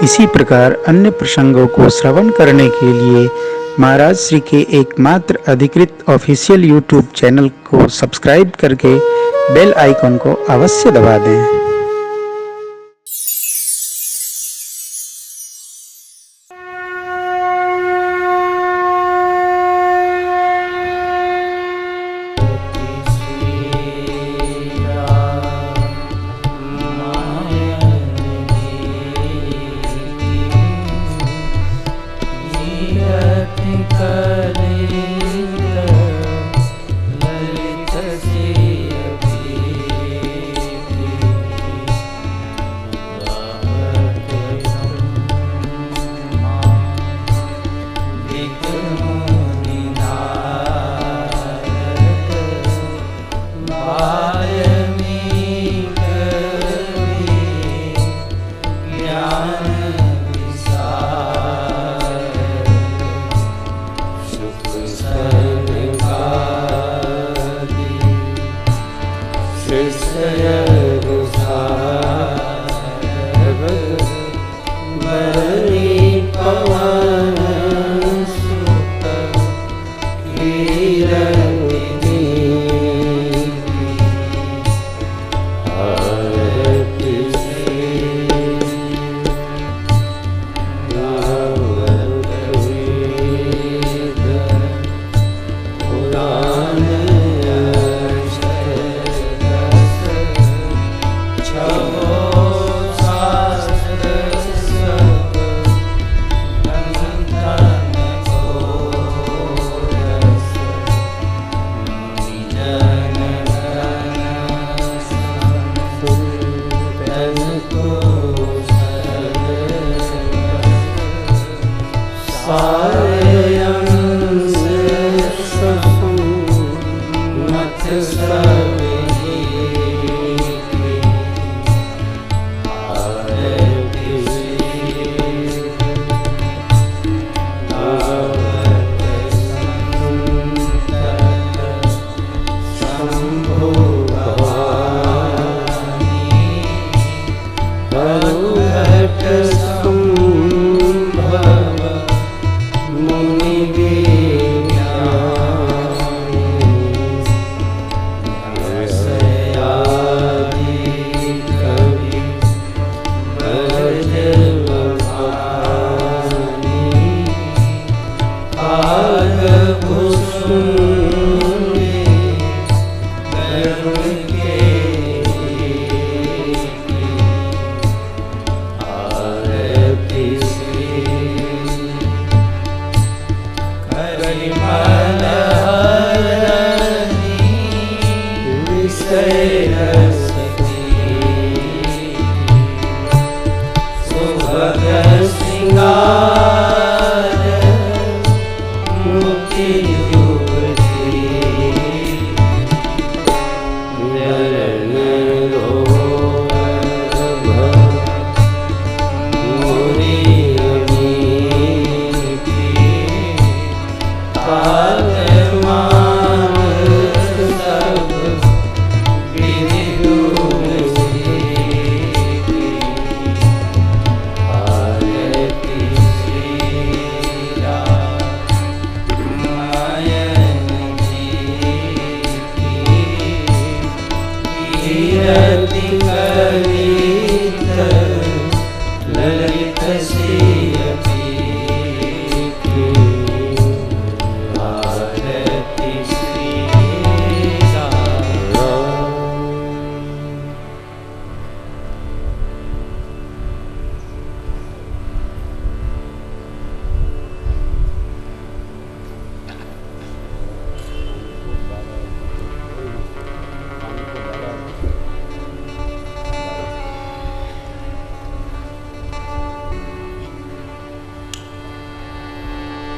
इसी प्रकार अन्य प्रसंगों को श्रवण करने के लिए महाराज श्री के एकमात्र अधिकृत ऑफिशियल यूट्यूब चैनल को सब्सक्राइब करके बेल आइकन को अवश्य दबा दें।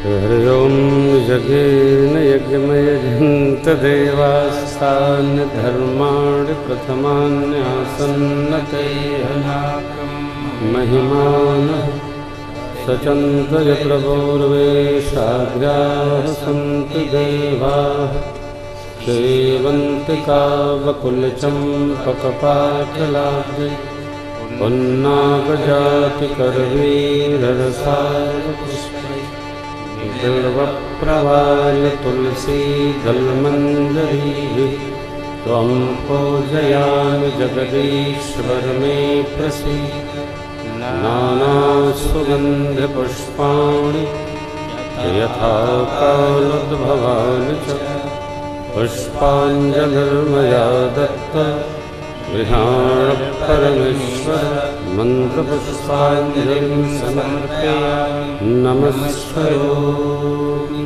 हरि ओम यज्ञेन यज्ञमयजन्तदेवास्तान् धर्माणि प्रथमान्यासन्नतैः महिमानः सचन्त यत्र पूर्वेशाग्राः सन्ति देवाः सेवन्ति कावकुलचम्पकपाटलाब्धे पुन्नागजातिकरवीररसायपुष्पै बिल्वप्रवाल तुलसी दलमञ्जरी त्वं पूजयामि जगदीश्वर मे प्रसीद नानासुगन्धपुष्पाणि यथा कालोद्भवानि च पुष्पाञ्जलिर्मया दत्ता विहारपरमेश्वर मन्त्रपुष्पाञ्जलिं समर्पयामि नमस्करोमि।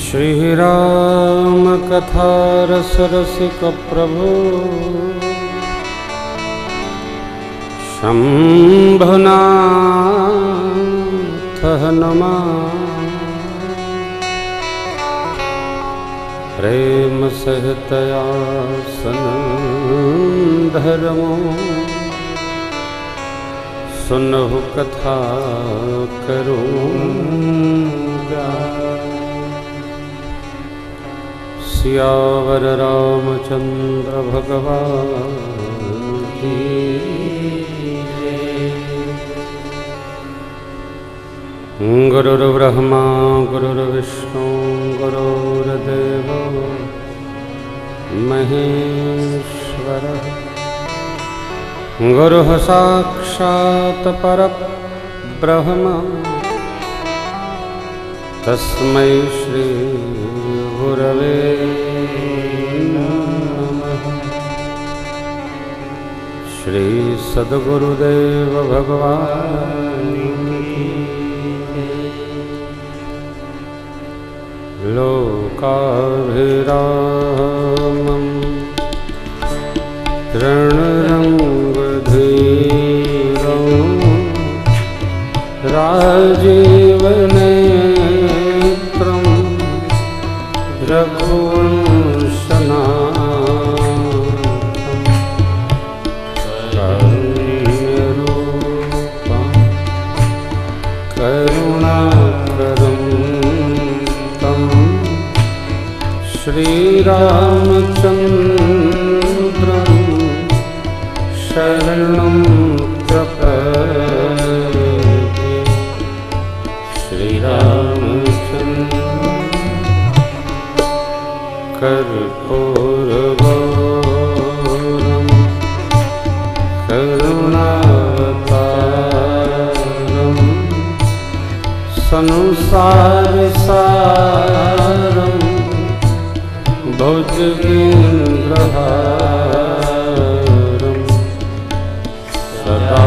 श्री राम कथा रस रसिक प्रभु शंभुनाथ नमः। प्रेम सहितयासन धर्मो सुनहु कथा करूँगा। सियावर रामचंद्र भगवान की जय। गुरुर्ब्रह्मा गुरुर्विष्णु गुरुर्देवो महेश्वरः गुरुः साक्षात् परब्रह्म तस्मै श्री गुरवे नमः। श्री सद्गुरुदेव भगवान की लोकाभिरामं तृणरङ्गधीरं राजीवनेत्रं रघुवंशनाथं कारुण्यरूपं करुणाकरं तं श्रीरामचन्द्रं शरणं प्रपद्ये। श्रीरामचन्द्र कर्पूरगौरं करुणावतारं संसारसारं भुजगेन्द्रहारं सदा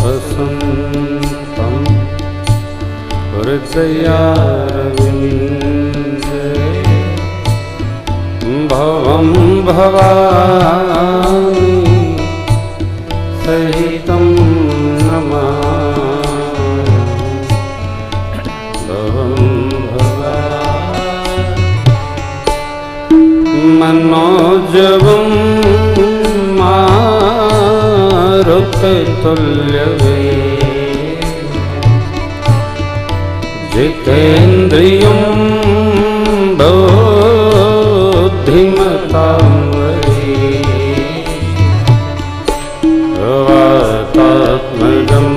वसन्तं हृदयारविन्दे भवं भवानी सहितं नमामि। भवं भवानी मनोजवं मारुततुल्यवेगं जितेन्द्रियं बुद्धिमतां वातात्मजं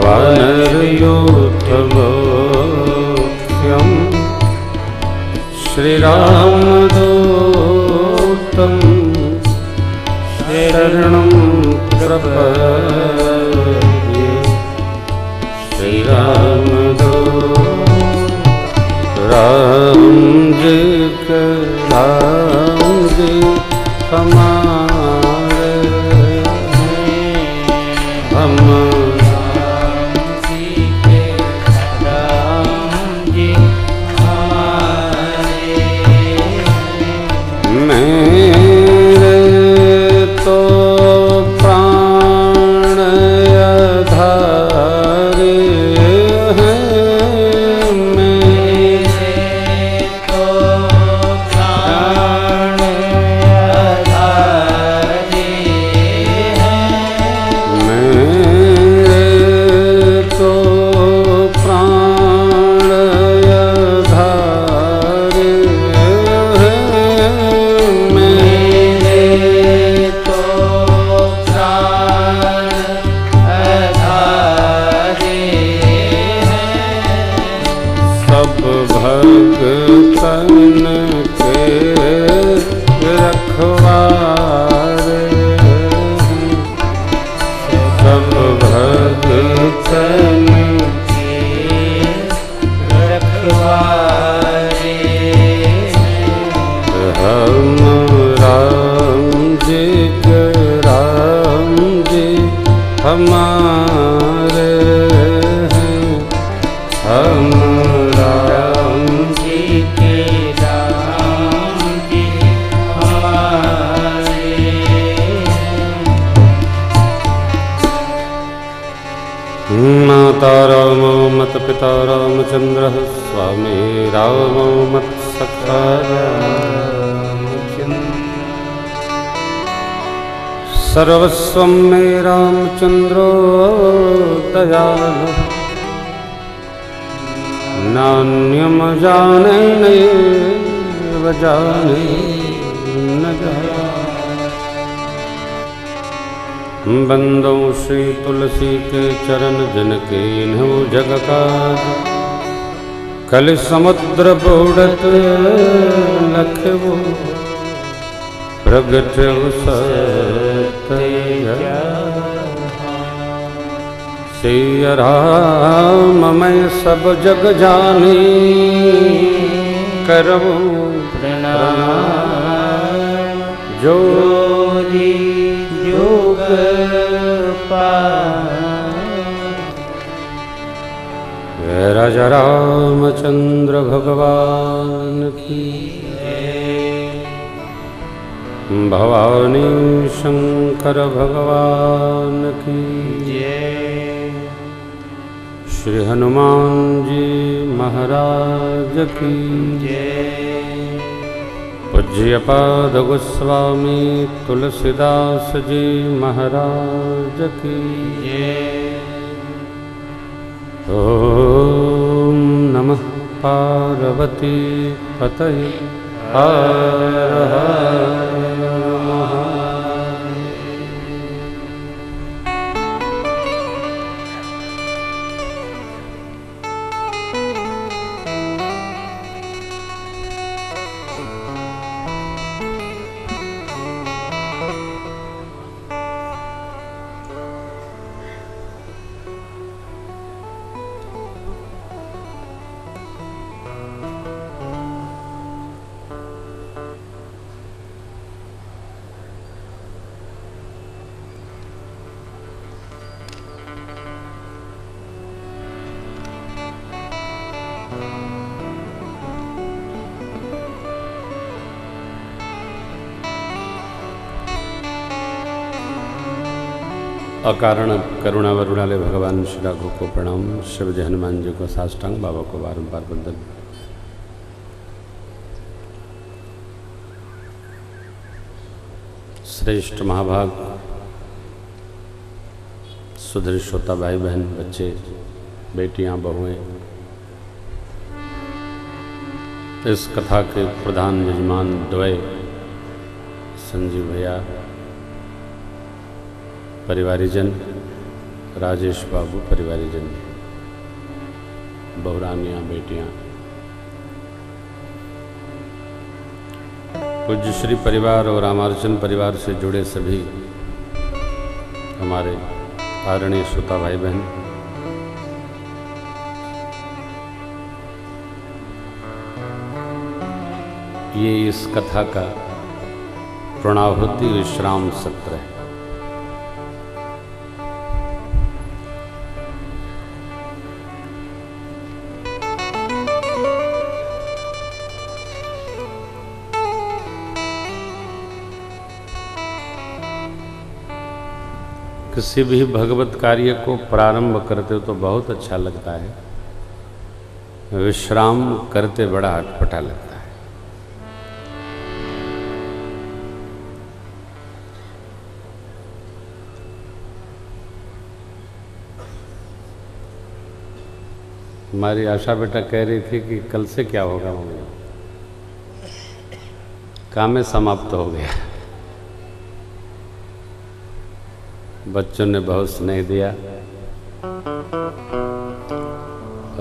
वानरयूथमोक्ष्यं श्रीरामदूतं शरणं प्रपद्ये। श्रीरामदूत राम जी हमारे राम जी के राम जी हमारे। मेरे तो प्राण आधारे हैं, मेरे तो प्राण आधारे हैं। मेरे तो प्राण आधारे हैं, मेरे तो प्राण आधारे हैं। सब भगतन के रखवारे हैं, सब भगतन के रखवारे हैं। हम राम जी के राम जी हमारे हैं, हम राम जी के राम जी हमारे हैं। माता रामो मत पिता रामचंद्र स्वामी रामो मत सखा रामचंद्र सर्वस्वं मे रामचंद्रो दयालु नान्यम जाने नैव जाने न जाने। बंदो श्री तुलसी के चरण जिनके इन्हु जग का कल समुद्र बुढ़त लखबो प्रगट सिया राम मैं सब जग जानी करबो प्रणाम जो जोरी युग पार। राजा रामचंद्र भगवान की भवानी शंकर भगवान की श्री हनुमान जी महाराज की पूज्यपाद गोस्वामी तुलसीदास जी महाराज की ओम नमः पार्वती पतये हर हर महादेव। अकारण करुणा वरुणालय भगवान श्री राघव को प्रणाम। शिवजी हनुमान जी को साष्टांग, बाबा को बारंबार वंदन। श्रेष्ठ महाभाग सुधीर श्रोता भाई बहन, बच्चे, बेटियां, बहुएं, इस कथा के प्रधान यजमान द्वय संजीव भैया, परिवारीजन, राजेश बाबू, परिवारीजन, बहुरानियाँ, बेटियाँ, पूज्य श्री परिवार और रामार्चन परिवार से जुड़े सभी हमारे आदरणीय श्रोता भाई बहन, ये इस कथा का प्रणवाहुति विश्राम सत्र है। किसी भी भगवत कार्य को प्रारंभ करते हो तो बहुत अच्छा लगता है, विश्राम करते बड़ा अटपटा लगता है। हमारी आशा बेटा कह रही थी कि कल से क्या होगा मम्मी, काम समाप्त हो गया। बच्चों ने बहुत स्नेह दिया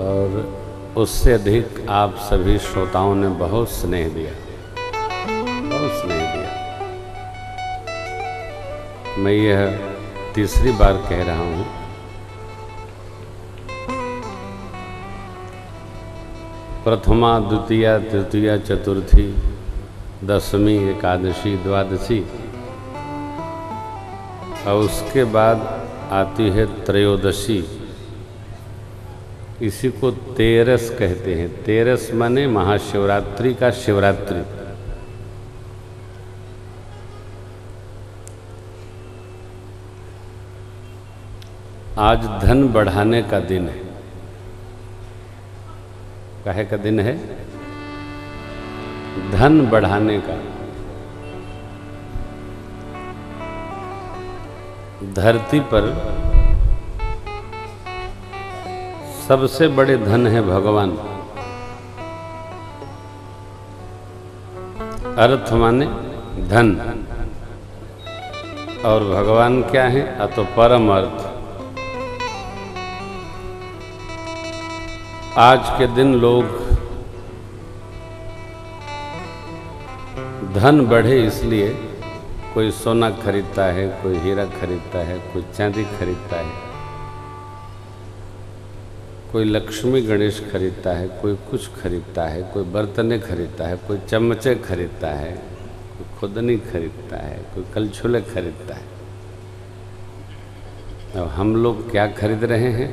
और उससे अधिक आप सभी श्रोताओं ने बहुत स्नेह दिया, बहुत स्नेह दिया। मैं यह तीसरी बार कह रहा हूँ, प्रथमा द्वितीया तृतीया चतुर्थी दशमी एकादशी द्वादशी और उसके बाद आती है त्रयोदशी। इसी को तेरस कहते हैं। तेरस माने महाशिवरात्रि का शिवरात्रि। आज धन बढ़ाने का दिन है। काहे का दिन है? धन बढ़ाने का। धरती पर सबसे बड़े धन है भगवान। अर्थ माने धन और भगवान क्या है? तो परम अर्थ। आज के दिन लोग धन बढ़े इसलिए कोई सोना खरीदता है, कोई हीरा खरीदता है, कोई चांदी खरीदता है, कोई लक्ष्मी गणेश खरीदता है, कोई कुछ खरीदता है, कोई बर्तनें खरीदता है, कोई चम्मचे खरीदता है, कोई खुदनी खरीदता है, कोई कलछुले खरीदता है। अब हम लोग क्या खरीद रहे हैं?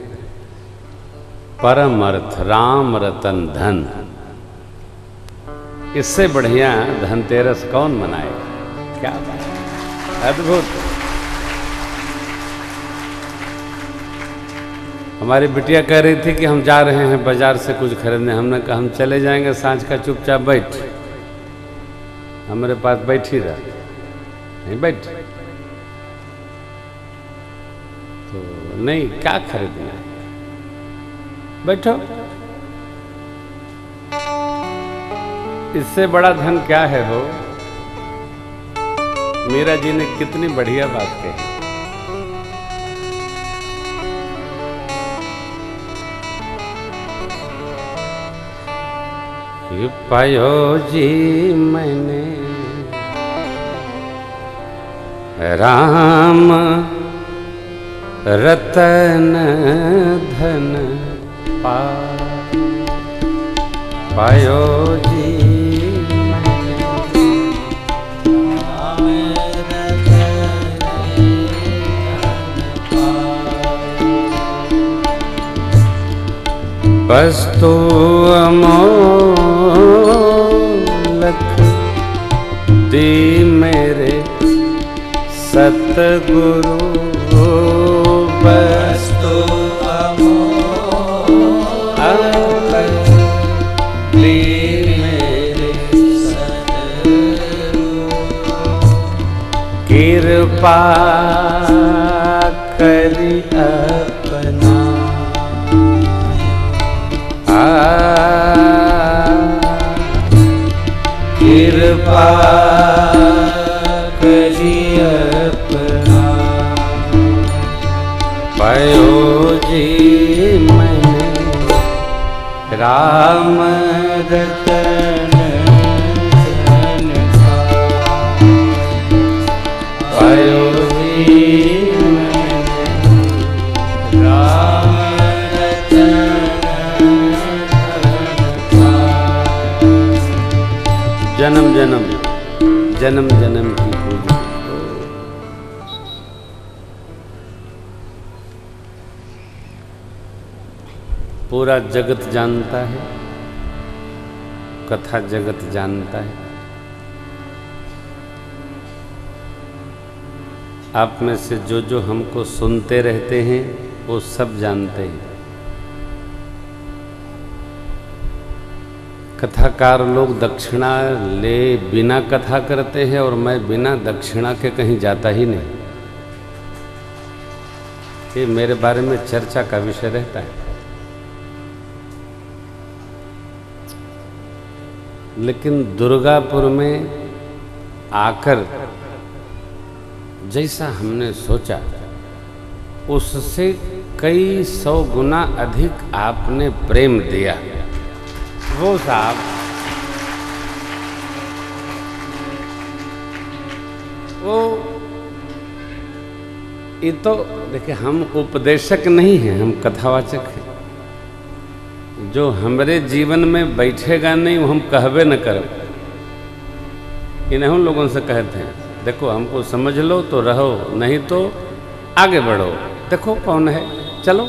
परम अर्थ, राम रतन धन। इससे बढ़िया धनतेरस कौन मनाएगा? क्या बात, अद्भुत। हमारी बिटिया कह रही थी कि हम जा रहे हैं बाजार से कुछ खरीदने। हमने कहा हम चले जाएंगे, सांझ का चुपचाप बैठ, हमारे पास बैठी रह। नहीं बैठ तो नहीं, क्या खरीदना है? बैठो। इससे बड़ा धन क्या है हो? मीरा जी ने कितनी बढ़िया बात कही। ये पायो जी मैंने राम रतन धन पायो जी वस्तु अमोलक दी मेरे सतगुरु। वस्तु अमोलक दी मेरे सतगुरु। कृपा करी अपना कृपा करी अपना। पायो जी मैंने राम रतन धन पायो जी मैंने राम जन्म जन्म जन्म जन्म की पूजा। पूरा जगत जानता है, कथा जगत जानता है। आप में से जो जो हमको सुनते रहते हैं वो सब जानते हैं। कथाकार लोग दक्षिणा ले बिना कथा करते हैं और मैं बिना दक्षिणा के कहीं जाता ही नहीं। ये मेरे बारे में चर्चा का विषय रहता है। लेकिन दुर्गापुर में आकर जैसा हमने सोचा उससे कई 100 गुना अधिक आपने प्रेम दिया। वो साहब वो ये तो देखिए, हम उपदेशक नहीं हैं, हम कथावाचक हैं। जो हमारे जीवन में बैठेगा नहीं वो हम कहबे न कर। इन्हों लोगों से कहते हैं देखो हमको समझ लो तो रहो, नहीं तो आगे बढ़ो। देखो कौन है, चलो।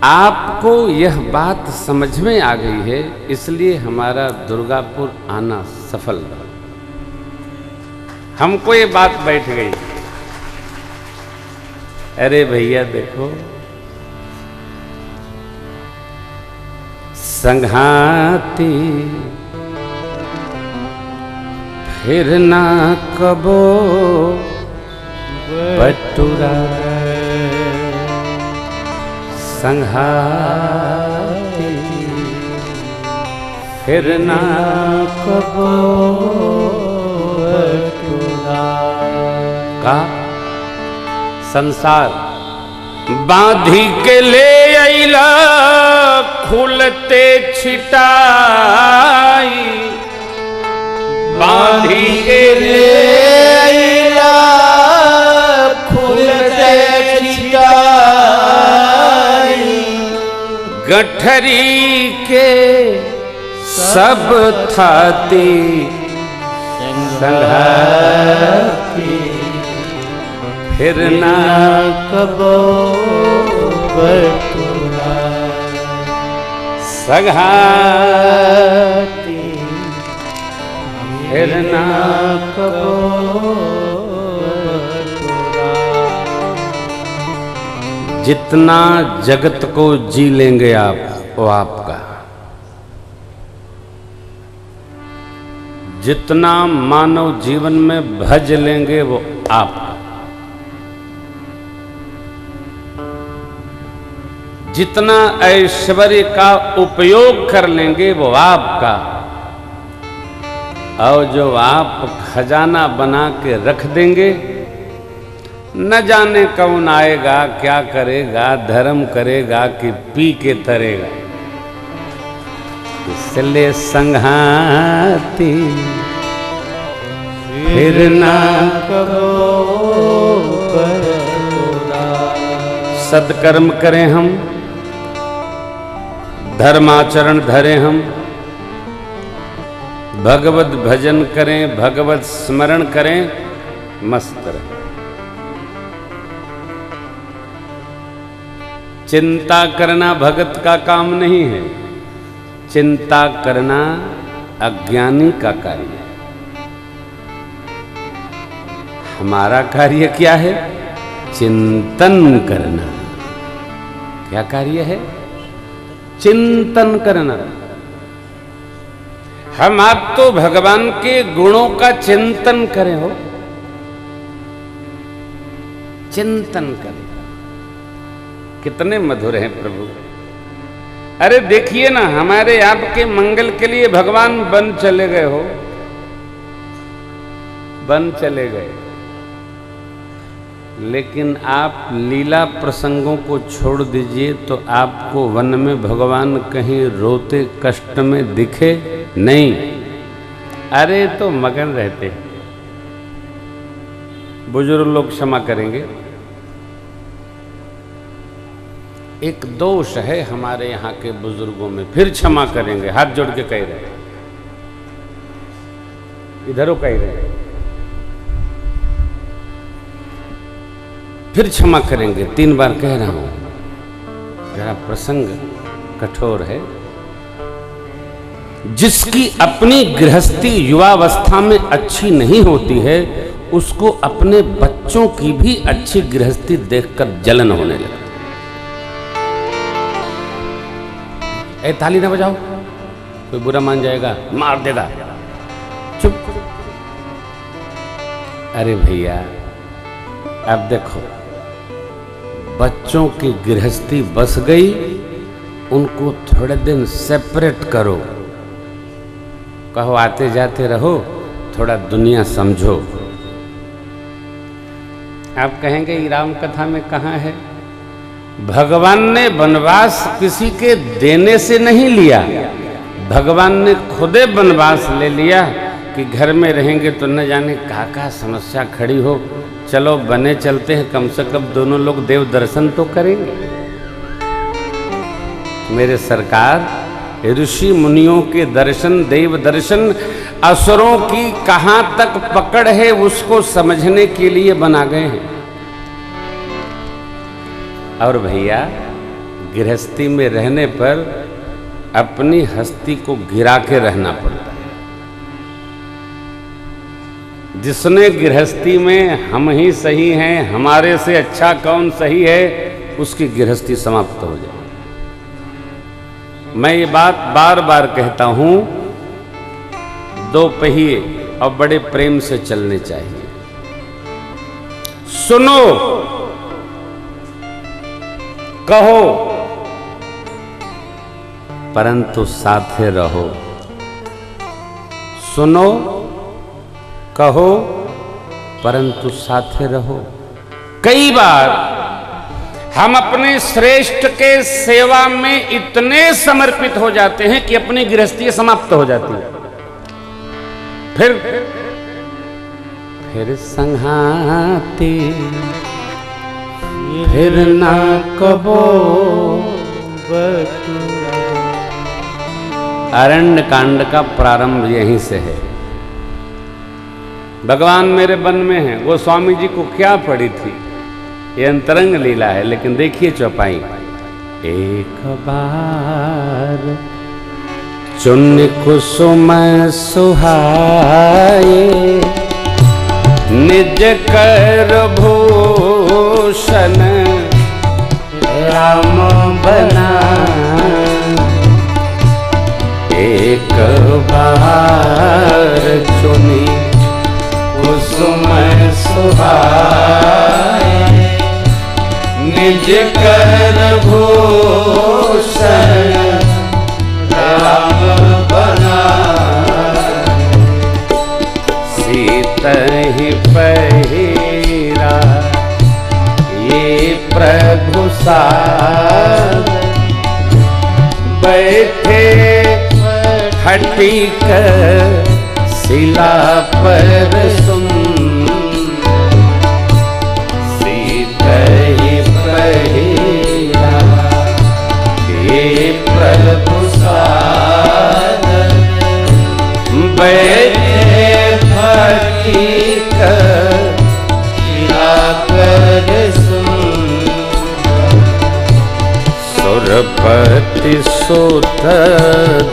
आपको यह बात समझ में आ गई है, इसलिए हमारा दुर्गापुर आना सफल रहा। हमको ये बात बैठ गई। अरे भैया देखो, संघाती फिर ना कबो बटुरा, संघाती फिर ना कबो बटुरा। का संसार बांधी के ले अइला खुलते छिटाई, बांधी के ले अइला खुलते छिटाई, गठरी के सब थाती संघाती फिर ना कबो बटुरा, संघाती फिर ना कबो बटुरा। जितना जगत को जी लेंगे आप वो आपका, जितना मानव जीवन में भज लेंगे वो आपका, जितना ऐश्वर्य का उपयोग कर लेंगे वो आपका, और जो आप खजाना बना के रख देंगे न जाने कौन आएगा, क्या करेगा, धर्म करेगा कि पी के तरेगा। इसलिए संघाती फिर ना कबो बटुरा। सत्कर्म करें हम, धर्माचरण धरें हम, भगवत भजन करें, भगवत स्मरण करें, मस्त रहें। चिंता करना भगत का काम नहीं है, चिंता करना अज्ञानी का कार्य है। हमारा कार्य क्या है? चिंतन करना। क्या कार्य है? चिंतन करना। हम आप तो भगवान के गुणों का चिंतन करें हो, चिंतन करें। कितने मधुर हैं प्रभु। अरे देखिए ना, हमारे आपके मंगल के लिए भगवान बन चले गए हो, बन चले गए। लेकिन आप लीला प्रसंगों को छोड़ दीजिए तो आपको वन में भगवान कहीं रोते कष्ट में दिखे नहीं। अरे तो मगन रहते। बुजुर्ग लोग क्षमा करेंगे, एक दोष है हमारे यहाँ के बुजुर्गों में, फिर क्षमा करेंगे, हाथ जोड़ के कह रहे, इधरों कह रहे, फिर क्षमा करेंगे, 3 बार कह रहा हूं। जरा प्रसंग कठोर है। जिसकी अपनी गृहस्थी युवावस्था में अच्छी नहीं होती है उसको अपने बच्चों की भी अच्छी गृहस्थी देखकर जलन होने लगती। ए ताली ना बजाओ, कोई बुरा मान जाएगा, मार देगा, चुप। अरे भैया अब देखो, बच्चों की गृहस्थी बस गई, उनको थोड़े दिन सेपरेट करो, कहो आते जाते रहो, थोड़ा दुनिया समझो। आप कहेंगे ये राम कथा में कहाँ है? भगवान ने वनवास किसी के देने से नहीं लिया, भगवान ने खुदे वनवास ले लिया कि घर में रहेंगे तो न जाने क्या समस्या खड़ी हो, चलो बने चलते हैं, कम से कम दोनों लोग देव दर्शन तो करेंगे। मेरे सरकार ऋषि मुनियों के दर्शन, देव दर्शन, असुरों की कहां तक पकड़ है उसको समझने के लिए बना गए हैं। और भैया गृहस्थी में रहने पर अपनी हस्ती को गिरा के रहना पड़ता है। जिसने गृहस्थी में हम ही सही हैं, हमारे से अच्छा कौन सही है, उसकी गृहस्थी समाप्त हो जाए। मैं ये बात बार बार कहता हूं, दो पहिए और बड़े प्रेम से चलने चाहिए। सुनो, कहो, परंतु साथे रहो। सुनो, कहो, परंतु साथे रहो। कई बार हम अपने श्रेष्ठ के सेवा में इतने समर्पित हो जाते हैं कि अपनी गृहस्थी समाप्त हो जाती है। फिर संघाती फिर ना कबो अरण्य कांड का प्रारंभ यहीं से है। भगवान मेरे वन में हैं, वो स्वामी जी को क्या पड़ी थी, ये अंतरंग लीला है। लेकिन देखिए चौपाई, एक बार चुन कुसुम सुहाए, निज कर भूषण राम बना। एक बार चुनी कुसुम सुहाए, निज कर भूषण राम बना। सीता ही पहिरा ये प्रभु साथ, बैठे हटी कर शिला पर सुन। सीता ही पहिरा ये प्रभु साथ, बैठे हटी कर शिला पर सुन। सुरपति सुत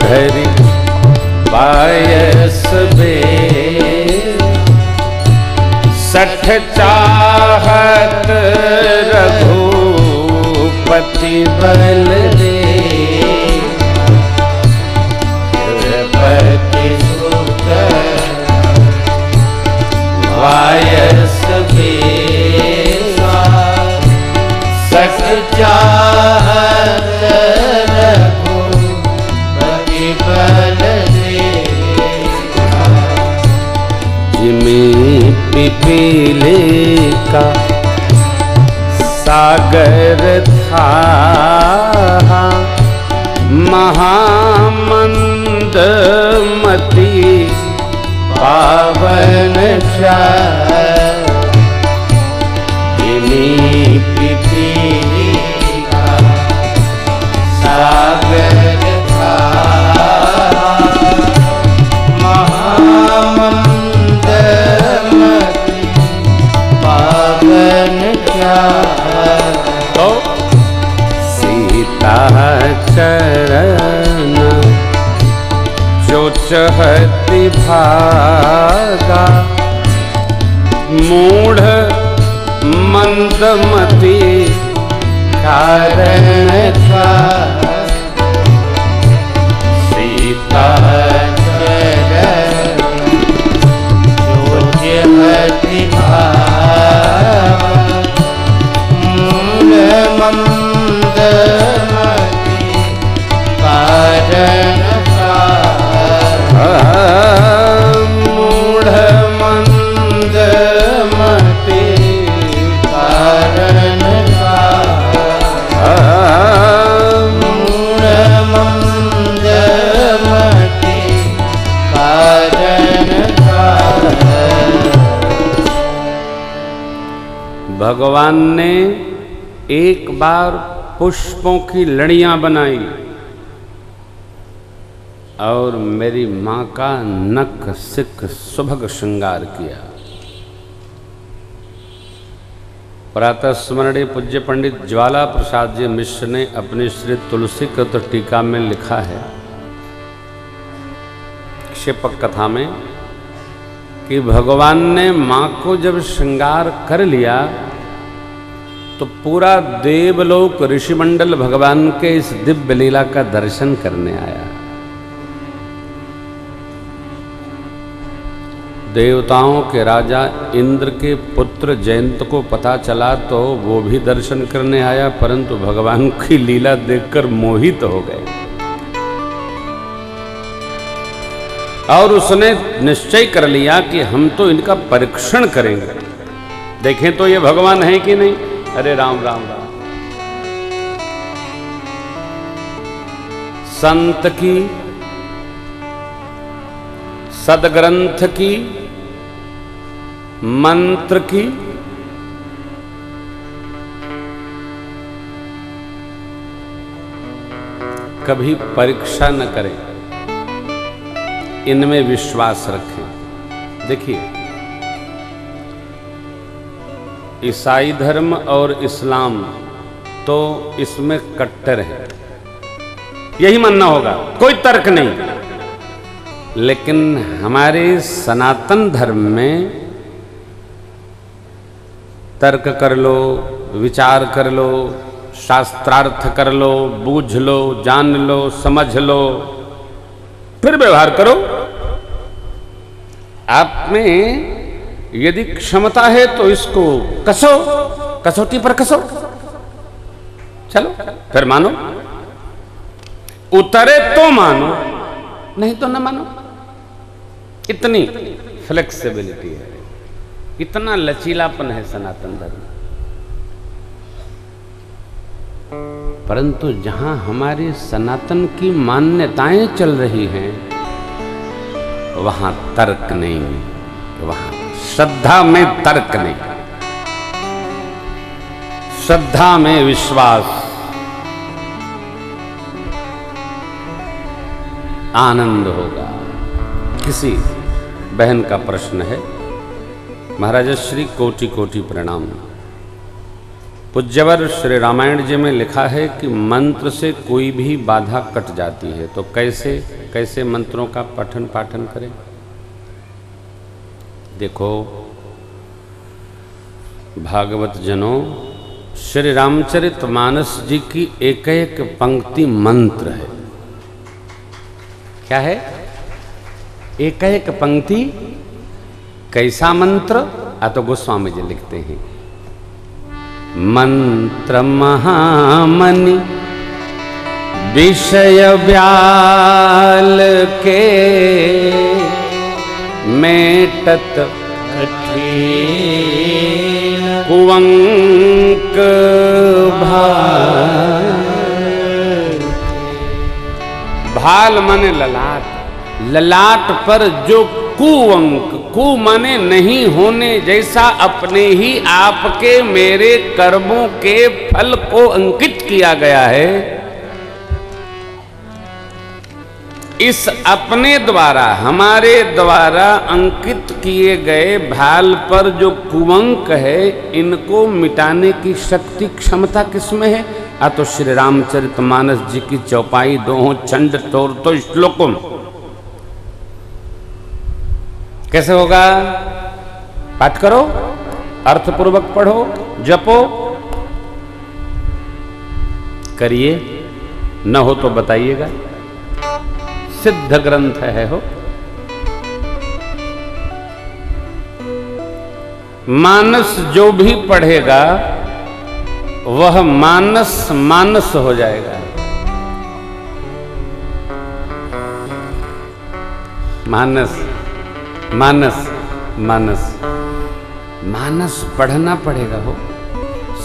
धरि पायस बे, सठ चाहत रघुपति बल दे। सुरपति सुत पायस बे, सठ चाहत रघुपति बल दे। जिमी पिपीले का सागर था, महामंद मति पावन जिमी पिपीले का सागर था, महामंद पावन तो सीता चरण जो चहति भागा, मूढ़ मंदमती कारण का सीता जोजहति भाव मूल मंदमति कारण का मूढ़ मंदमति कारण का मूल मंदमति कारण का। भगवान ने एक बार पुष्पों की लड़ियां बनाई और मेरी मां का नख सिख सुभग श्रृंगार किया। प्रातः स्मरणीय पूज्य पंडित ज्वाला प्रसाद जी मिश्र ने अपनी श्री तुलसी कृत टीका में लिखा है, क्षेपक कथा में, कि भगवान ने मां को जब श्रृंगार कर लिया तो पूरा देवलोक ऋषिमंडल भगवान के इस दिव्य लीला का दर्शन करने आया। देवताओं के राजा इंद्र के पुत्र जयंत को पता चला तो वो भी दर्शन करने आया, परंतु भगवान की लीला देखकर मोहित हो गए और उसने निश्चय कर लिया कि हम तो इनका परीक्षण करेंगे, देखें तो ये भगवान है कि नहीं। अरे राम राम राम। संत की, सदग्रंथ की, मंत्र की, कभी परीक्षा न करें, इनमें विश्वास रखें। देखिए, ईसाई धर्म और इस्लाम तो इसमें कट्टर है, यही मानना होगा, कोई तर्क नहीं। लेकिन हमारे सनातन धर्म में तर्क कर लो, विचार कर लो, शास्त्रार्थ कर लो, बूझ लो, जान लो, समझ लो, फिर व्यवहार करो। आप में यदि क्षमता है तो इसको कसो, कसौटी पर कसो, चलो फिर मानो, उतरे तो मानो, नहीं तो न मानो। इतनी फ्लेक्सिबिलिटी है, इतना लचीलापन है सनातन धर्म। परंतु जहां हमारी सनातन की मान्यताएं चल रही हैं वहां तर्क नहीं, वहां श्रद्धा में तर्क नहीं, श्रद्धा में विश्वास, आनंद होगा। किसी बहन का प्रश्न है, महाराज श्री कोटि कोटि प्रणाम। पूज्यवर श्री रामायण जी में लिखा है कि मंत्र से कोई भी बाधा कट जाती है, तो कैसे कैसे मंत्रों का पठन पाठन करें। देखो भागवत जनों, श्री रामचरितमानस जी की एक एक पंक्ति मंत्र है। क्या है? एक एक पंक्ति कैसा मंत्र? तो गोस्वामी जी लिखते हैं, मंत्र महामणि विषय व्याल के मेटत कुवंक भाल माने ललाट, ललाट पर जो कुवंक, कु माने नहीं होने जैसा अपने ही आपके मेरे कर्मों के फल को अंकित किया गया है, इस अपने द्वारा हमारे द्वारा अंकित किए गए भाल पर जो कुवंक है, इनको मिटाने की शक्ति क्षमता किसमें है? तो श्री रामचरितमानस जी की चौपाई दोहों चंड तोर तो श्लोकों। कैसे होगा? पाठ करो, अर्थपूर्वक पढ़ो, जपो, करिए, न हो तो बताइएगा, सिद्ध ग्रंथ है हो। मानस जो भी पढ़ेगा वह मानस मानस हो जाएगा। मानस मानस मानस मानस पढ़ना पड़ेगा हो,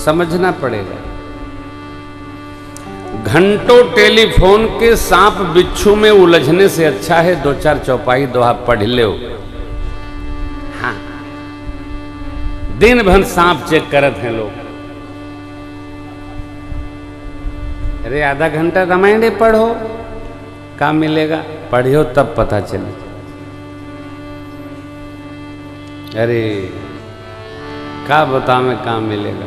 समझना पड़ेगा। घंटों टेलीफोन के सांप बिच्छू में उलझने से अच्छा है 2-4 चौपाई दोहा पढ़ लो। हाँ, दिन भर सांप चेक करत हैं लोग। अरे आधा घंटा रामायण पढ़ो, काम मिलेगा, पढ़ियो तब पता चले। अरे क्या बता में काम मिलेगा।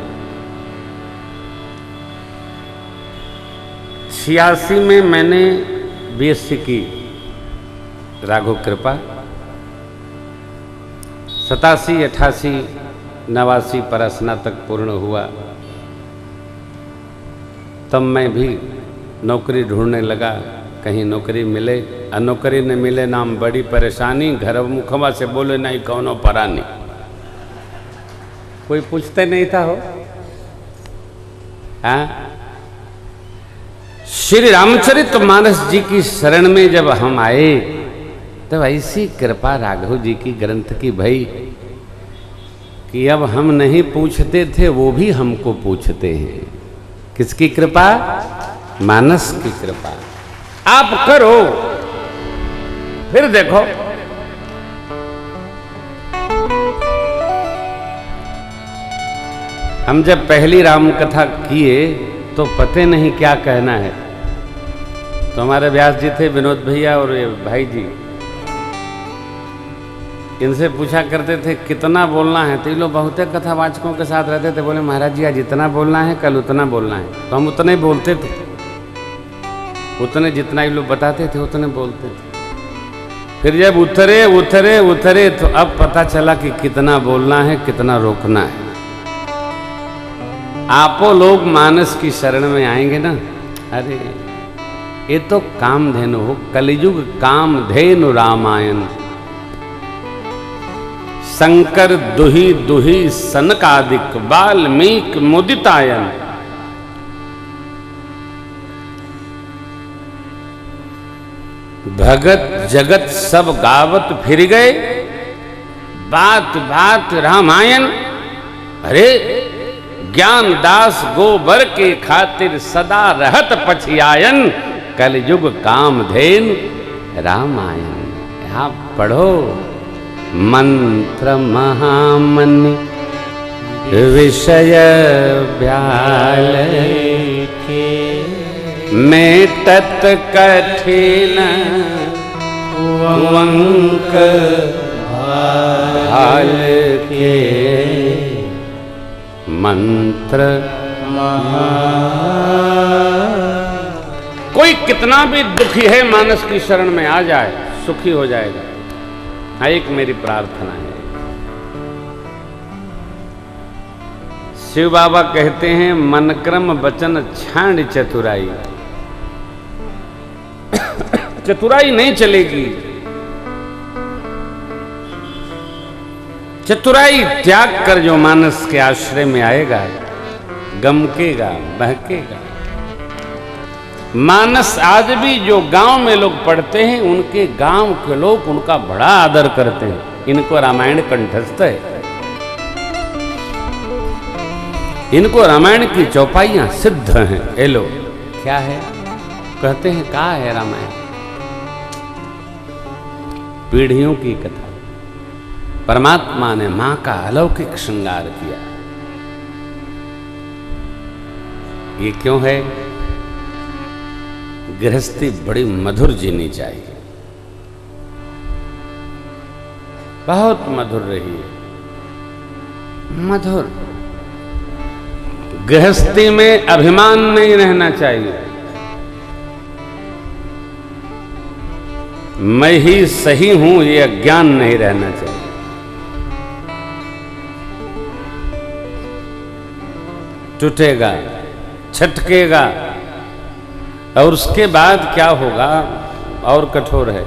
86 में मैंने बीएससी की, राघव कृपा। 87, 88, 89 पर स्नातक पूर्ण हुआ। तब मैं भी नौकरी ढूंढने लगा, कहीं नौकरी मिले, नौकरी न मिले नाम बड़ी परेशानी। घर मुखवा से बोले नहीं कौनो परानी, कोई पूछते नहीं था हो। हाँ, श्री रामचरितमानस जी की शरण में जब हम आए तब ऐसी कृपा राघव जी की ग्रंथ की भई कि अब हम नहीं पूछते थे, वो भी हमको पूछते हैं। किसकी कृपा? मानस की कृपा। आप करो फिर देखो। हम जब पहली राम कथा किए तो पते नहीं क्या कहना है, तो हमारे व्यास जी थे, विनोद भैया और ये भाई जी, इनसे पूछा करते थे कितना बोलना है। तो ये लोग बहुते कथावाचकों के साथ रहते थे, बोले महाराज जी आज जितना बोलना है कल उतना बोलना है। तो हम उतने बोलते थे, उतने जितना ये लोग बताते थे उतने बोलते थे। फिर जब उतरे उतरे उतरे तो अब पता चला कि कितना बोलना है कितना रोकना है। आपो लोग मानस की शरण में आएंगे ना, अरे ये तो कामधेनु हो, कलियुग कामधेनु रामायण। शंकर दुही दुही सनकादिक वाल्मीक मुदितायन। भगत जगत सब गावत फिर गए, बात बात रामायण। अरे ज्ञान दास गोबर के खातिर सदा रहत पछियायन, कलयुग कामधेनु रामायण। आप पढ़ो। मंत्र महामनि विषय ब्याल के, मेटत कठिन वंक भाल के, मंत्र कोई कितना भी दुखी है मानस की शरण में आ जाए सुखी हो जाएगा। हाँ, एक मेरी प्रार्थना है। शिव बाबा कहते हैं मन क्रम वचन छांड चतुराई। चतुराई नहीं चलेगी, चतुराई त्याग कर जो मानस के आश्रय में आएगा गमकेगा बहकेगा। मानस आज भी जो गांव में लोग पढ़ते हैं उनके गांव के लोग उनका बड़ा आदर करते हैं। इनको रामायण कंठस्थ है, इनको रामायण की चौपाइयां सिद्ध हैं। ये लो क्या है कहते हैं, क्या है रामायण? पीढ़ियों की कथा। परमात्मा ने मां का अलौकिक श्रृंगार किया। ये क्यों है? गृहस्थी बड़ी मधुर जीनी चाहिए, बहुत मधुर रही है, मधुर। गृहस्थी में अभिमान नहीं रहना चाहिए। मैं ही सही हूं ये अज्ञान नहीं रहना चाहिए। टूटेगा, छटकेगा, और उसके बाद क्या होगा और कठोर है।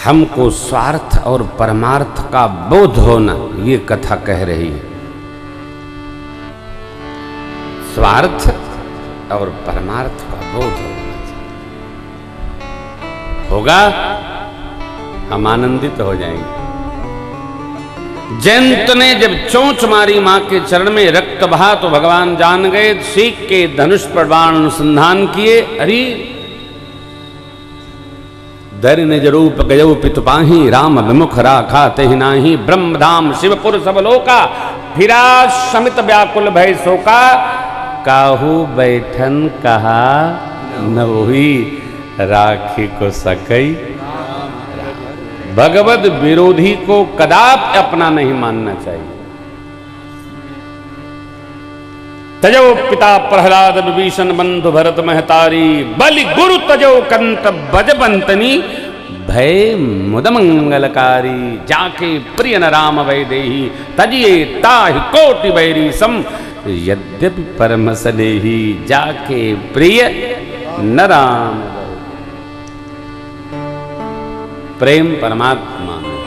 हमको स्वार्थ और परमार्थ का बोध होना, ये कथा कह रही है। स्वार्थ और परमार्थ का बोध होगा, हम आनंदित हो जाएंगे। जयंत ने जब चोंच मारी मां के चरण में, रक्त बहा तो भगवान जान गए। सीख के धनुष पर बाण अनुसंधान किए। अरे धरि निज रूप गयौ पितु पाहि, राम विमुख राखा तेहि नाही। ब्रह्मधाम शिवपुर सब लोका, फिरा समित व्याकुल भय शोका। काहू बैठन कहा न हुई, राखी को सकई। भगवद विरोधी को कदापि अपना नहीं मानना चाहिए। तजो पिता प्रहलाद विभीषण बंधु भरत महतारी, बलि गुरु तजो कंत बजबंतनी। भय मुद मंगलकारी, जाके प्रिय न राम वैदेही। तजिए ताहि कोटि बैरी सम, यद्यपि परम सनेही। जाके प्रिय न राम। प्रेम परमात्मा में,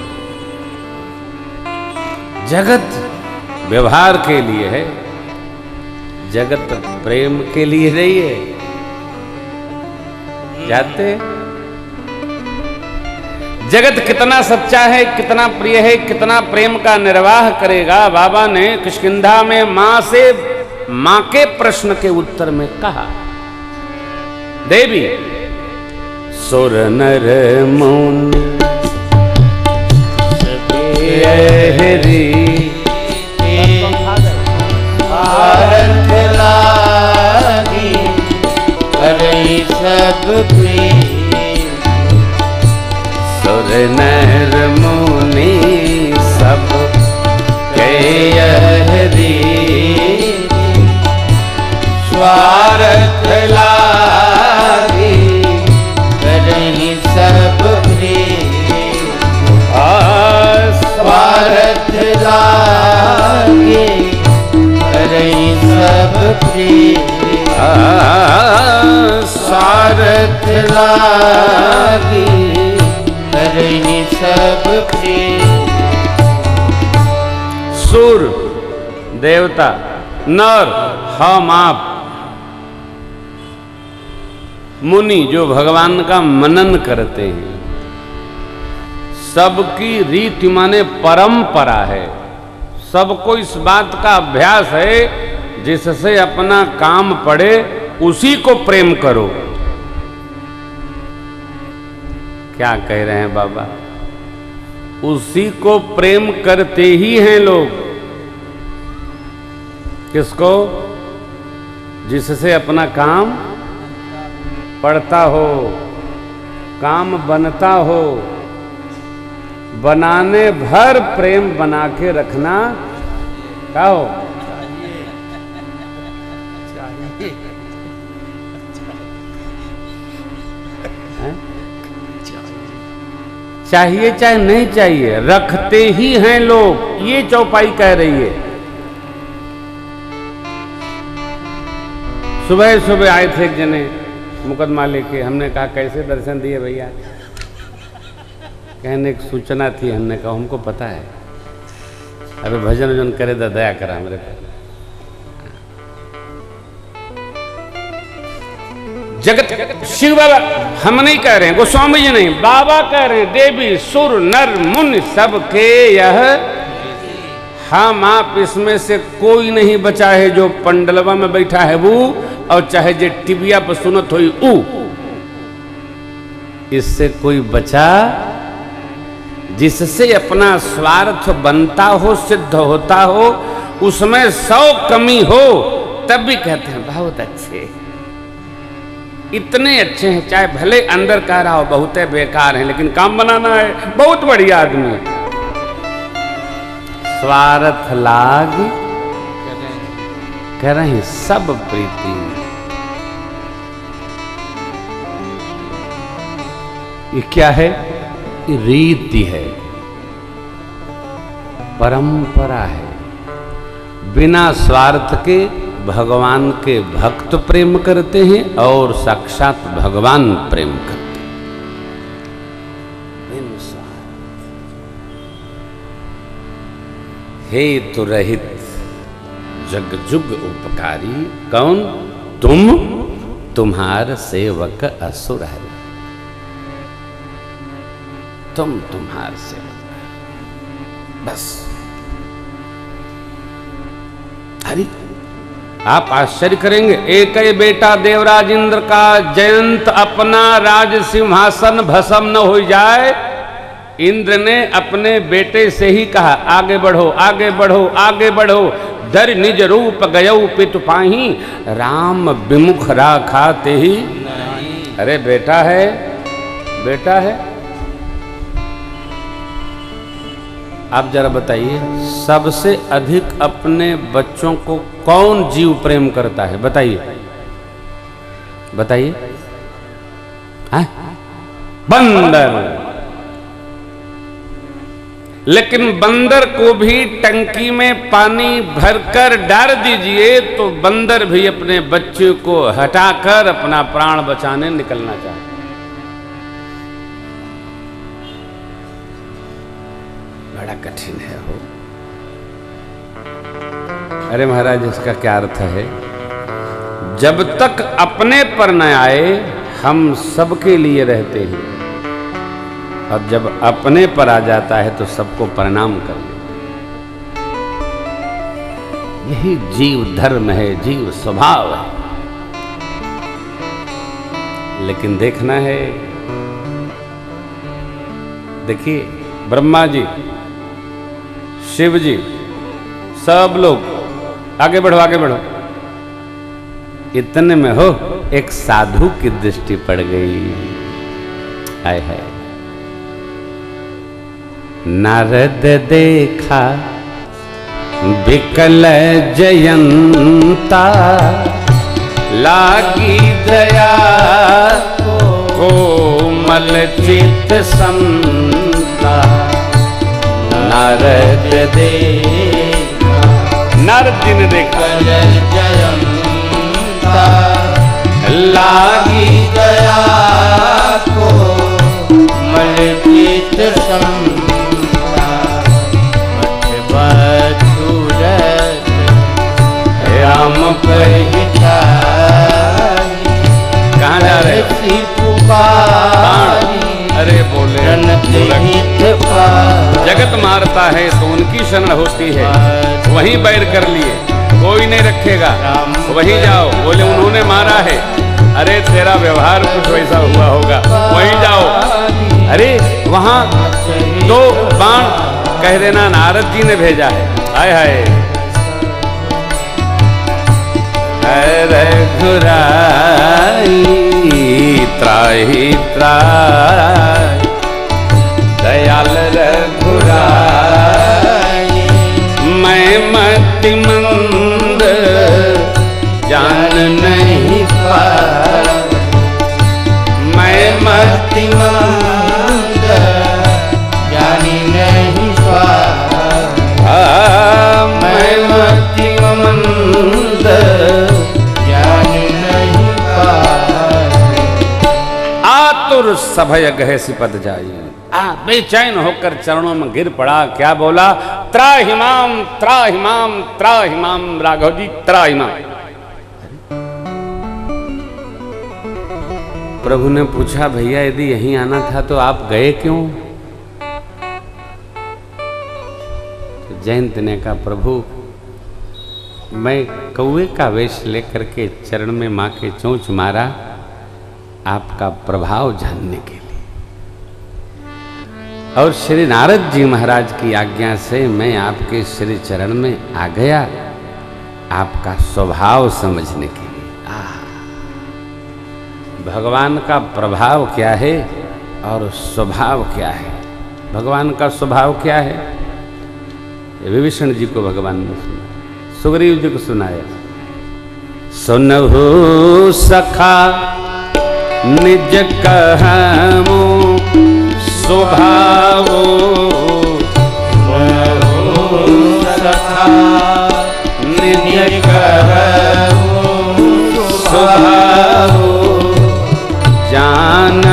जगत व्यवहार के लिए है, जगत प्रेम के लिए नहीं है। जानते जगत कितना सच्चा है, कितना प्रिय है, कितना प्रेम का निर्वाह करेगा। बाबा ने किष्किंधा में मां के प्रश्न के उत्तर में कहा, देवी सुर नर मुनि हरि, भारत लागी करई सब प्रेम। सुर नर मुनि सब के हरि, स्वार्थ लागी करई सब प्रेम। स्वार्थ लागी करई सब प्रेम। स्वार्थ लागी करई सब प्रेम। सुर देवता नर हम आप, मुनि जो भगवान का मनन करते हैं, सबकी रीति माने परंपरा है। सबको इस बात का अभ्यास है, जिससे अपना काम पड़े उसी को प्रेम करो। क्या कह रहे हैं बाबा? उसी को प्रेम करते ही हैं लोग। किसको? जिससे अपना काम पड़ता हो, काम बनता हो। बनाने भर प्रेम बना के रखना क्या हो? चाहिए चाहे नहीं चाहिए, रखते ही हैं लोग। ये चौपाई कह रही है। सुबह सुबह आए थे एक जने मुकदमा लेके। हमने कहा कैसे दर्शन दिए भैया? कहने एक सूचना थी। हमने कहा हमको पता है, अबे भजन वजन करे तो दया करा मेरे पे। जगत शिव बाबा हम नहीं कह रहे हैं, गोस्वामी जी नहीं, बाबा कह रहे हैं। देवी सुर नर मुनि सबके यह हम आप, इसमें से कोई नहीं बचा है। जो पंडलवा में बैठा है वो, और चाहे जो टिबिया पर सुनत हुई ऊ, इससे कोई बचा जिससे अपना स्वार्थ बनता हो, सिद्ध होता हो, उसमें 100 कमी हो तब भी कहते हैं बहुत अच्छे, इतने अच्छे हैं। चाहे भले अंदर कह रहा हो बहुत बेकार हैं, लेकिन काम बनाना है, बहुत बढ़िया आदमी है। स्वार्थ लाग कह रहे हैं सब प्रीति। ये क्या है? रीति है, परंपरा है। बिना स्वार्थ के भगवान के भक्त प्रेम करते हैं और साक्षात भगवान प्रेम करते हैं। हेतु रहित जग जुग उपकारी, कौन? तुम, तुम्हार सेवक असुर है। तुम तुम्हार सेवक, बस। अरे आप आश्चर्य करेंगे, एक ही बेटा देवराज इंद्र का जयंत अपना राज सिंहासन भस्म न हो जाए, इंद्र ने अपने बेटे से ही कहा, आगे बढ़ो, आगे बढ़ो, आगे बढ़ो। धर निज रूप गयौ पितु पाही, राम विमुख राखाते ही। अरे बेटा है, बेटा है। आप जरा बताइए, सबसे अधिक अपने बच्चों को कौन जीव प्रेम करता है? बताइए, बताइए। बंदर। लेकिन बंदर को भी टंकी में पानी भरकर डाल दीजिए तो बंदर भी अपने बच्चे को हटाकर अपना प्राण बचाने निकलना चाहता है। बड़ा कठिन है हो। अरे महाराज, इसका क्या अर्थ है? जब तक अपने पर न आए हम सबके लिए रहते हैं, और जब अपने पर आ जाता है तो सबको प्रणाम कर ले। यही जीव धर्म है, जीव स्वभाव है। लेकिन देखना है, देखिए ब्रह्मा जी, शिव जी, सब लोग आगे बढ़ो, आगे बढ़ो। इतने में हो एक साधु की दृष्टि पड़ गई। आय है, नारद देखा विकल जयंता, लागी दया कोमल चित संता। नारद देखा, नारद जी ने देखा जयंता, लागी दया कोमल चित संता। राम पहिचाई, कहाँ जा रहे? अरे बोले, जगत मारता है तो उनकी शरण होती है, वहीं बैर कर लिए, कोई नहीं रखेगा, वहीं जाओ। बोले उन्होंने मारा है, अरे तेरा व्यवहार कुछ वैसा हुआ होगा, वहीं जाओ। अरे वहां 2 बाण कह देना नारद जी ने भेजा है। हाय हाय, रघुराई त्राहि त्राहि, दयाल रघुराई। मैं मति मंद जान नहीं पाया, मैं मति मंद जान नहीं पाया, मैं मति मंद आतुर सभय गहे सिपद जाई। बेचैन होकर चरणों में गिर पड़ा। क्या बोला? त्राहिमाम त्राहिमाम त्राहिमाम, राघव जी त्राहिमाम। प्रभु ने पूछा, भैया यदि यहीं आना था तो आप गए क्यों? तो जयंत ने कहा, प्रभु मैं कौवे का वेश लेकर के चरण में मां के चोंच मारा आपका प्रभाव जानने के लिए, और श्री नारद जी महाराज की आज्ञा से मैं आपके श्री चरण में आ गया आपका स्वभाव समझने के लिए। भगवान का प्रभाव क्या है और स्वभाव क्या है? भगवान का स्वभाव क्या है? विभीषण जी को भगवान ने सुना, सुग्रीव जी को सुनाया। सुनहु सखा निज कहमु स्वभाव, सखा निज कहूँ स्वभाव जान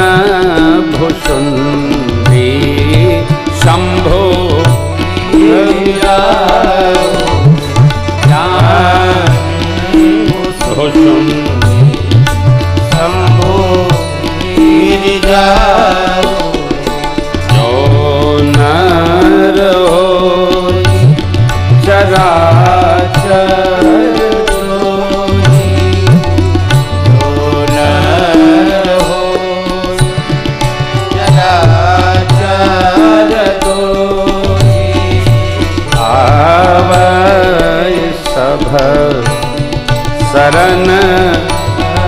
भुषुंडी शंभो भुषुंडी शंभो गिरिजाओ जो नर होई चराचर शरण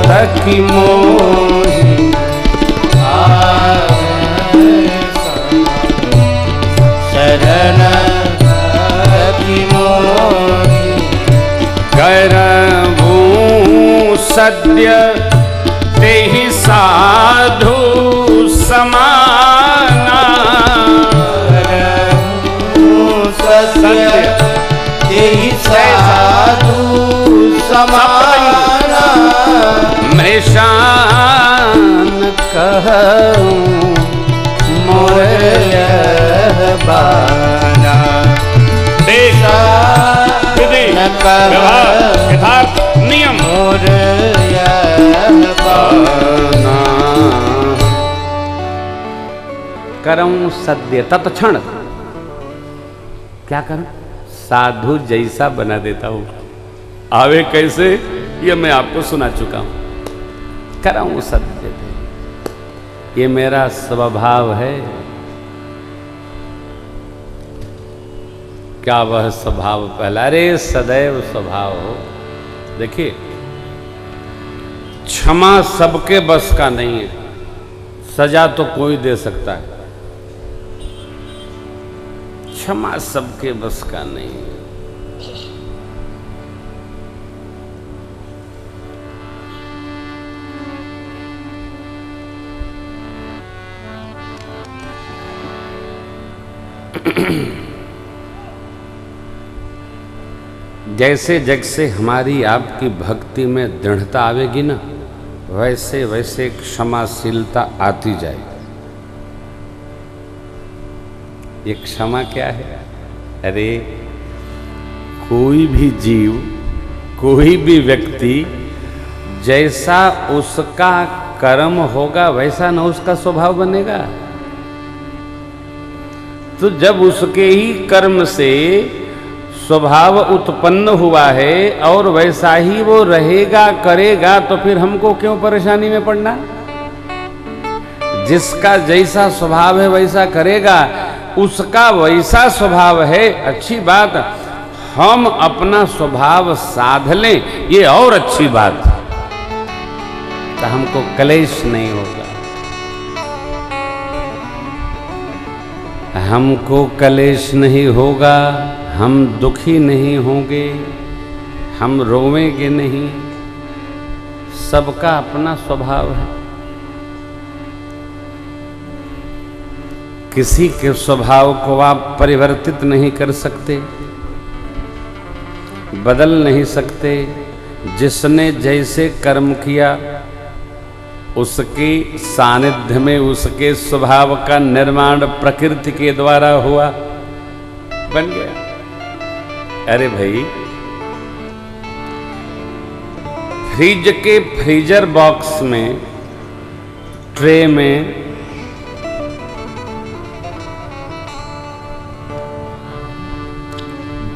तकी मोहि शरण तकी मोहि करबू सद्य तेहि साधु समाना सत्य तेहि साधु समाना मृषान कहूँ मोर बाना यथार्थ नियम मोर बाना करऊं सद्य तत्क्षण क्या करूं साधु जैसा बना देता हूं। आवे कैसे ये मैं आपको सुना चुका हूं। कराऊं सत्य ये मेरा स्वभाव है। क्या वह स्वभाव पहला? अरे सदैव स्वभाव हो। देखिए क्षमा सबके बस का नहीं है। सजा तो कोई दे सकता है, क्षमा सबके बस का नहीं है। जैसे जैसे हमारी आपकी भक्ति में दृढ़ता आवेगी ना, वैसे वैसे क्षमाशीलता आती जाएगी। ये क्षमा क्या है? अरे कोई भी जीव, कोई भी व्यक्ति जैसा उसका कर्म होगा वैसा ना उसका स्वभाव बनेगा। तो जब उसके ही कर्म से स्वभाव उत्पन्न हुआ है और वैसा ही वो रहेगा करेगा, तो फिर हमको क्यों परेशानी में पड़ना? जिसका जैसा स्वभाव है वैसा करेगा, उसका वैसा स्वभाव है, अच्छी बात। हम अपना स्वभाव साध लें ये और अच्छी बात, तो हमको क्लेश नहीं होगा। हमको क्लेश नहीं होगा, हम दुखी नहीं होंगे, हम रोवेंगे नहीं। सबका अपना स्वभाव है। किसी के स्वभाव को आप परिवर्तित नहीं कर सकते, बदल नहीं सकते। जिसने जैसे कर्म किया उसके सानिध्य में उसके स्वभाव का निर्माण प्रकृति के द्वारा हुआ, बन गया। अरे भाई, फ्रिज के फ्रीजर बॉक्स में, ट्रे में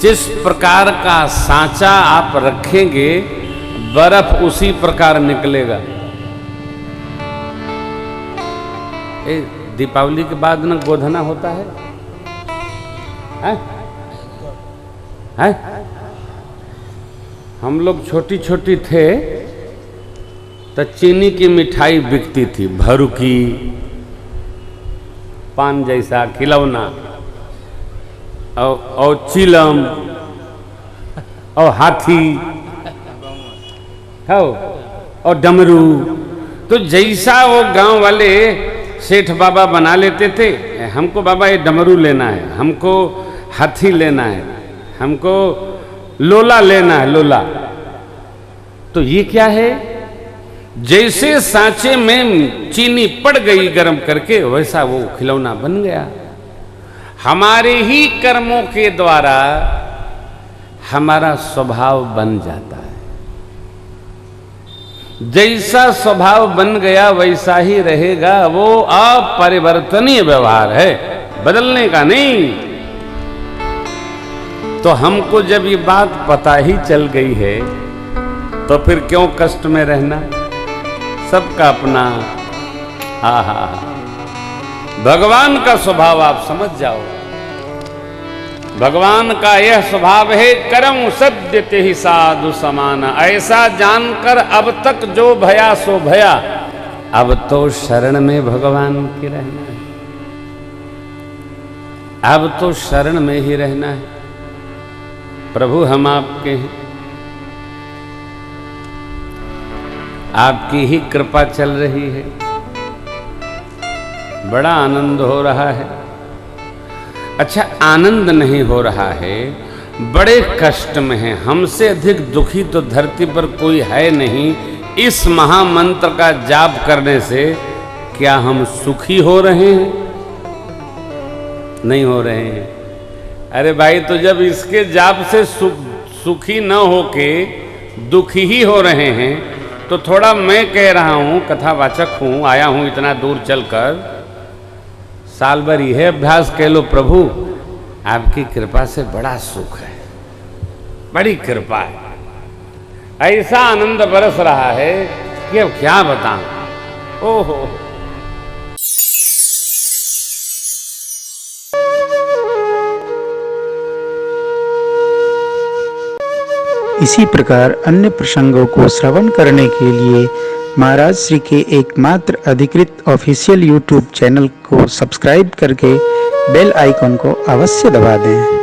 जिस प्रकार का सांचा आप रखेंगे, बर्फ उसी प्रकार निकलेगा। दीपावली के बाद ना गोधना होता है, है? हम लोग छोटी छोटी थे तो चीनी की मिठाई बिकती थी, भरुकी, पान जैसा खिलौना, और चिलम और हाथी हो और डमरू। तो जैसा वो गांव वाले सेठ बाबा बना लेते थे, हमको बाबा ये डमरू लेना है, हमको हाथी लेना है, हमको लोला लेना है, लोला। तो ये क्या है? जैसे सांचे में चीनी पड़ गई गर्म करके, वैसा वो खिलौना बन गया। हमारे ही कर्मों के द्वारा हमारा स्वभाव बन जाता है। जैसा स्वभाव बन गया वैसा ही रहेगा। वो अपरिवर्तनीय व्यवहार है, बदलने का नहीं। तो हमको जब ये बात पता ही चल गई है तो फिर क्यों कष्ट में रहना? सबका अपना। आहा, भगवान का स्वभाव आप समझ जाओ। भगवान का यह स्वभाव है, करम सद्यते ही साधु समाना। ऐसा जानकर अब तक जो भया सो भया, अब तो शरण में भगवान की रहना है। अब तो शरण में ही रहना है। प्रभु हम आपके हैं, आपकी ही कृपा चल रही है। बड़ा आनंद हो रहा है। अच्छा, आनंद नहीं हो रहा है, बड़े कष्ट में है। हमसे अधिक दुखी तो धरती पर कोई है नहीं। इस महामंत्र का जाप करने से क्या हम सुखी हो रहे हैं? नहीं हो रहे हैं। अरे भाई, तो जब इसके जाप से सुखी न होके दुखी ही हो रहे हैं, तो थोड़ा मैं कह रहा हूं, कथावाचक हूं, आया हूं इतना दूर चलकर, साल भर यह अभ्यास कह लो, प्रभु आपकी कृपा से बड़ा सुख है, बड़ी कृपा है। ऐसा आनंद बरस रहा है कि अब क्या बताऊं। ओहो, इसी प्रकार अन्य प्रसंगों को श्रवण करने के लिए महाराज श्री के एकमात्र अधिकृत ऑफिशियल YouTube चैनल को सब्सक्राइब करके बेल आइकन को अवश्य दबा दें।